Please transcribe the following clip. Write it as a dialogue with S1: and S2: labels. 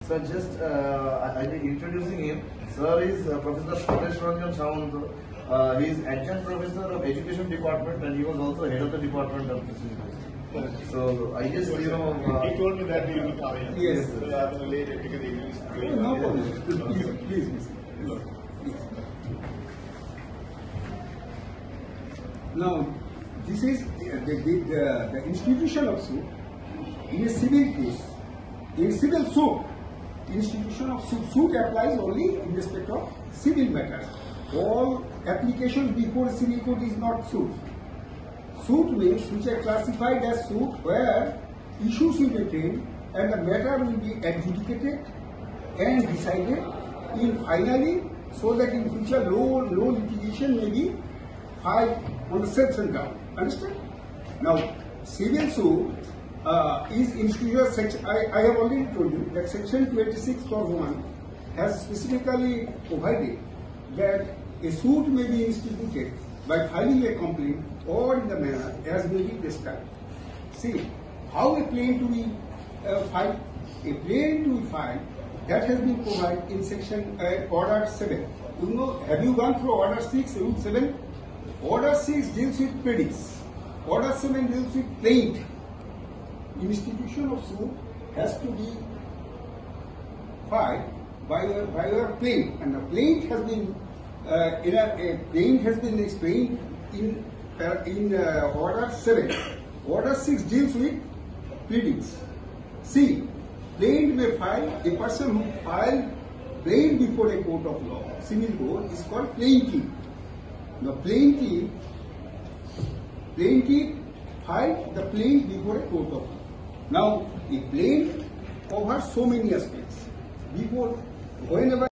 S1: Sir, just I will introducing him. Sir is Professor Swadesh Ranjan Samanta. He is adjunct professor of education department and he was also head of the department of physics. So I guess
S2: he told me that he will come here.
S1: Yes.
S2: So I have been late because he is doing.
S3: No problem. Please. Now, this is the institution of suit in a civil case. In civil suit, institution of suit applies only in respect of civil matters. All applications before civil court is not suit. Suit means which are classified as suit where issues will be framed and the matter will be adjudicated and decided in finally, so that in future no litigation may be filed on the said ground. Understand? Now, civil suit is instituted section. I have already told you that section 286 clause 1 has specifically provided that a suit may be instituted by filing a complaint or in the manner as may be prescribed. See, how a claim to be filed? A claim to be filed that has been provided in section order 7. You know, have you gone through order 6, rule 7? Order 6 deals with predicts. Order 7 deals with plaint. Institution of suit has to be filed by your plaint, and the plaint has been plaint has been explained in order 7. Order 6 deals with pleadings. See, plaint may file, a person who filed plaint before a court of law, civil court, is called plaintiff. Now, plaintiff filed the plaint before a court of law. Now, a plaint covers so many aspects. Whenever